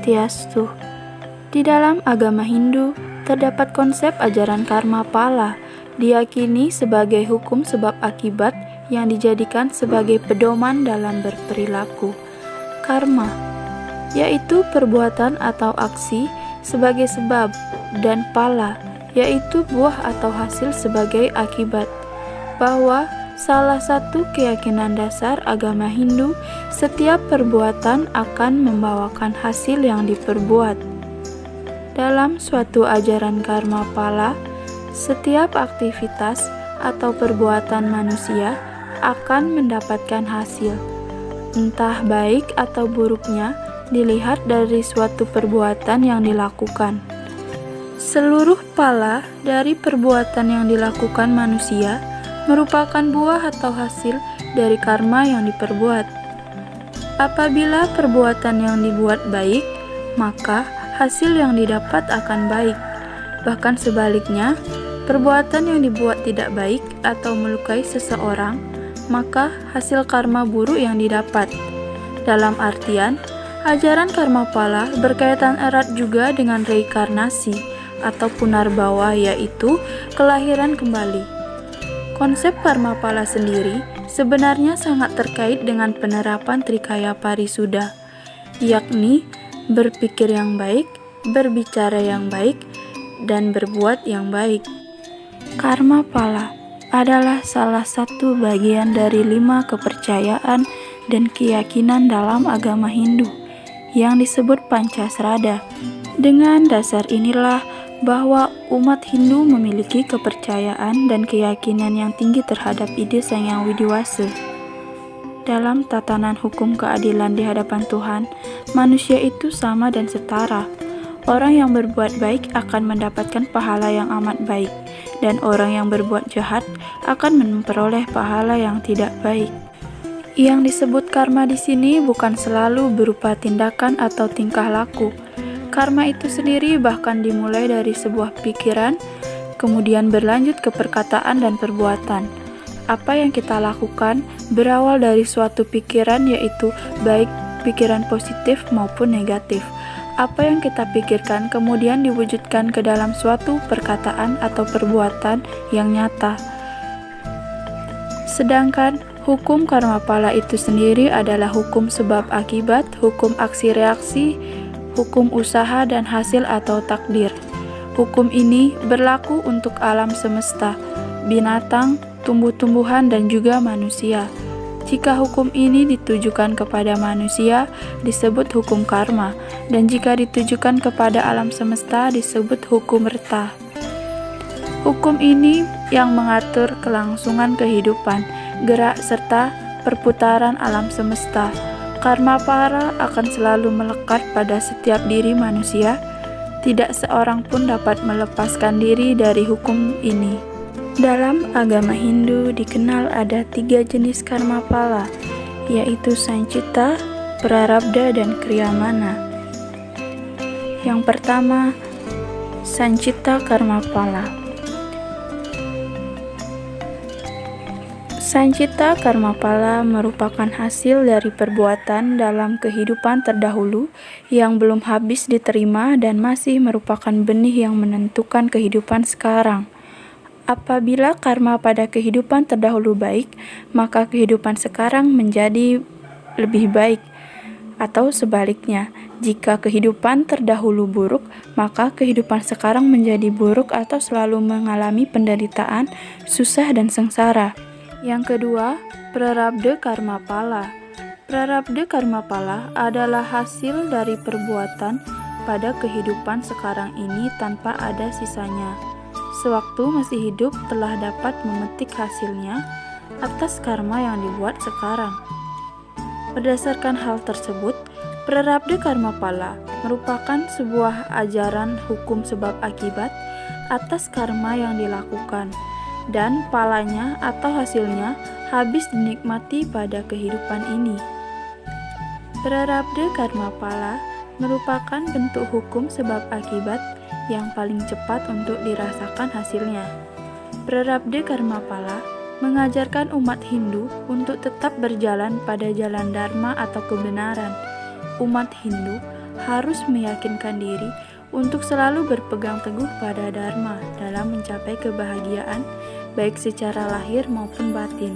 Swastiastu. Di dalam agama Hindu, terdapat konsep ajaran karma pala, diyakini sebagai hukum sebab akibat yang dijadikan sebagai pedoman dalam berperilaku. Karma, yaitu perbuatan atau aksi sebagai sebab, dan pala, yaitu buah atau hasil sebagai akibat. Bahwa salah satu keyakinan dasar agama Hindu, setiap perbuatan akan membawakan hasil yang diperbuat. Dalam suatu ajaran karma pala, setiap aktivitas atau perbuatan manusia akan mendapatkan hasil, entah baik atau buruknya dilihat dari suatu perbuatan yang dilakukan. Seluruh pala dari perbuatan yang dilakukan manusia merupakan buah atau hasil dari karma yang diperbuat. Apabila perbuatan yang dibuat baik, maka hasil yang didapat akan baik. Bahkan sebaliknya, perbuatan yang dibuat tidak baik atau melukai seseorang, maka hasil karma buruk yang didapat. Dalam artian, ajaran karma pala berkaitan erat juga dengan reinkarnasi atau punarbawa, yaitu kelahiran kembali. Konsep karma pala sendiri sebenarnya sangat terkait dengan penerapan Trikaya Parisuddha, yakni berpikir yang baik, berbicara yang baik, dan berbuat yang baik. Karma pala adalah salah satu bagian dari 5 kepercayaan dan keyakinan dalam agama Hindu yang disebut Pancasrada. Dengan dasar inilah bahwa umat Hindu memiliki kepercayaan dan keyakinan yang tinggi terhadap ide Sang Hyang Widiwasa. Dalam tatanan hukum keadilan di hadapan Tuhan, manusia itu sama dan setara. Orang yang berbuat baik akan mendapatkan pahala yang amat baik, dan orang yang berbuat jahat akan memperoleh pahala yang tidak baik. Yang disebut karma di sini bukan selalu berupa tindakan atau tingkah laku. Karma itu sendiri bahkan dimulai dari sebuah pikiran, kemudian berlanjut ke perkataan dan perbuatan. Apa yang kita lakukan berawal dari suatu pikiran, yaitu baik pikiran positif maupun negatif. Apa yang kita pikirkan kemudian diwujudkan ke dalam suatu perkataan atau perbuatan yang nyata. Sedangkan hukum karma pala itu sendiri adalah hukum sebab akibat, hukum aksi reaksi, hukum usaha dan hasil atau takdir. Hukum ini berlaku untuk alam semesta, binatang, tumbuh-tumbuhan, dan juga manusia. Jika hukum ini ditujukan kepada manusia, disebut hukum karma, dan jika ditujukan kepada alam semesta, disebut hukum reta. Hukum ini yang mengatur kelangsungan kehidupan, gerak, serta perputaran alam semesta. Karma pala akan selalu melekat pada setiap diri manusia. Tidak seorang pun dapat melepaskan diri dari hukum ini. Dalam agama Hindu dikenal ada 3 jenis karma pala, yaitu Sanchita, Prarabdha, dan Kriyamana. Yang pertama, Sanchita karma pala. Sanchita karma pala merupakan hasil dari perbuatan dalam kehidupan terdahulu yang belum habis diterima dan masih merupakan benih yang menentukan kehidupan sekarang. Apabila karma pada kehidupan terdahulu baik, maka kehidupan sekarang menjadi lebih baik. Atau sebaliknya, jika kehidupan terdahulu buruk, maka kehidupan sekarang menjadi buruk atau selalu mengalami penderitaan, susah, dan sengsara. Yang kedua, Prarabdha karma pala. Prarabdha karma pala adalah hasil dari perbuatan pada kehidupan sekarang ini tanpa ada sisanya. Sewaktu masih hidup telah dapat memetik hasilnya atas karma yang dibuat sekarang. Berdasarkan hal tersebut, Prarabdha karma pala merupakan sebuah ajaran hukum sebab akibat atas karma yang dilakukan, dan palanya atau hasilnya habis dinikmati pada kehidupan ini. Prarabdha karma pala merupakan bentuk hukum sebab akibat yang paling cepat untuk dirasakan hasilnya. Prarabdha karma pala mengajarkan umat Hindu untuk tetap berjalan pada jalan dharma atau kebenaran. Umat Hindu harus meyakinkan diri untuk selalu berpegang teguh pada dharma dalam mencapai kebahagiaan, baik secara lahir maupun batin.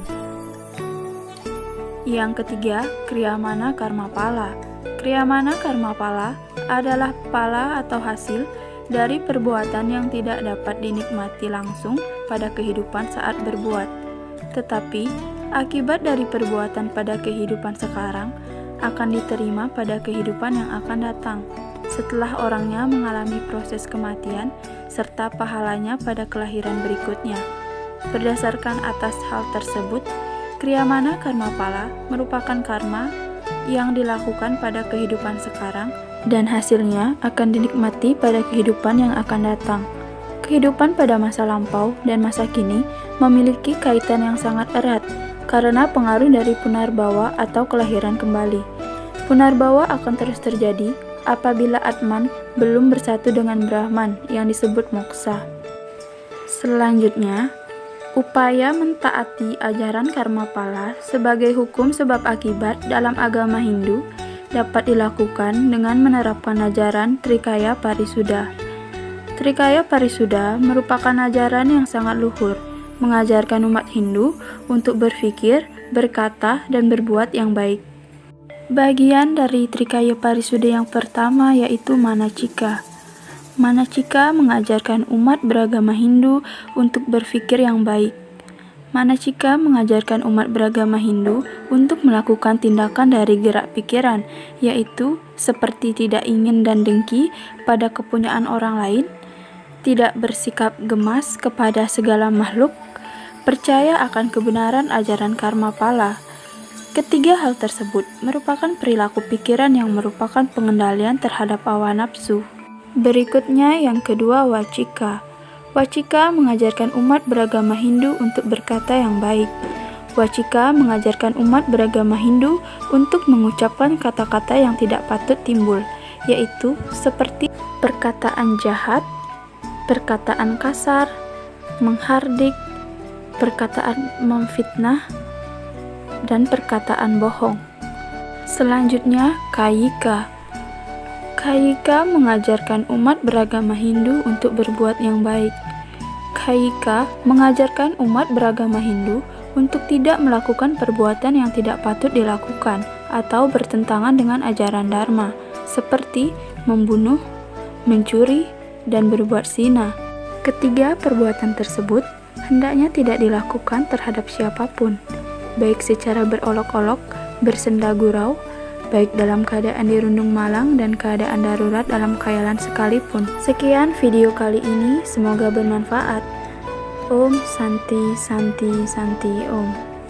Yang ketiga, kriyamana karma pala. Kriyamana karma pala adalah pala atau hasil dari perbuatan yang tidak dapat dinikmati langsung pada kehidupan saat berbuat, tetapi akibat dari perbuatan pada kehidupan sekarang akan diterima pada kehidupan yang akan datang setelah orangnya mengalami proses kematian serta pahalanya pada kelahiran berikutnya. Berdasarkan atas hal tersebut, kriyamana karma pala merupakan karma yang dilakukan pada kehidupan sekarang dan hasilnya akan dinikmati pada kehidupan yang akan datang. Kehidupan pada masa lampau dan masa kini memiliki kaitan yang sangat erat karena pengaruh dari punarbawa atau kelahiran kembali. Punarbawa akan terus terjadi apabila Atman belum bersatu dengan Brahman yang disebut moksa. Selanjutnya, upaya mentaati ajaran karma pala sebagai hukum sebab akibat dalam agama Hindu dapat dilakukan dengan menerapkan ajaran Trikaya Parisuddha. Trikaya Parisuddha merupakan ajaran yang sangat luhur, mengajarkan umat Hindu untuk berpikir, berkata, dan berbuat yang baik. Bagian dari Trikaya Parisuddha yang pertama yaitu Manacika. Manacika mengajarkan umat beragama Hindu untuk berpikir yang baik. Manacika mengajarkan umat beragama Hindu untuk melakukan tindakan dari gerak pikiran, yaitu seperti tidak ingin dan dengki pada kepunyaan orang lain, tidak bersikap gemas kepada segala makhluk, percaya akan kebenaran ajaran karma pala. Ketiga hal tersebut merupakan perilaku pikiran yang merupakan pengendalian terhadap hawa nafsu. Berikutnya yang kedua, Wacika. Wacika mengajarkan umat beragama Hindu untuk berkata yang baik. Wacika mengajarkan umat beragama Hindu untuk mengucapkan kata-kata yang tidak patut timbul, yaitu seperti perkataan jahat, perkataan kasar, menghardik, perkataan memfitnah, dan perkataan bohong. Selanjutnya, Kayika. Kayika mengajarkan umat beragama Hindu untuk berbuat yang baik. Kayika mengajarkan umat beragama Hindu untuk tidak melakukan perbuatan yang tidak patut dilakukan atau bertentangan dengan ajaran Dharma, seperti membunuh, mencuri, dan berbuat zina. Ketiga perbuatan tersebut hendaknya tidak dilakukan terhadap siapapun, baik secara berolok-olok, bersenda gurau, baik dalam keadaan dirundung malang dan keadaan darurat dalam khayalan sekalipun. Sekian video kali ini, semoga bermanfaat. Om Santi Santi Santi Om.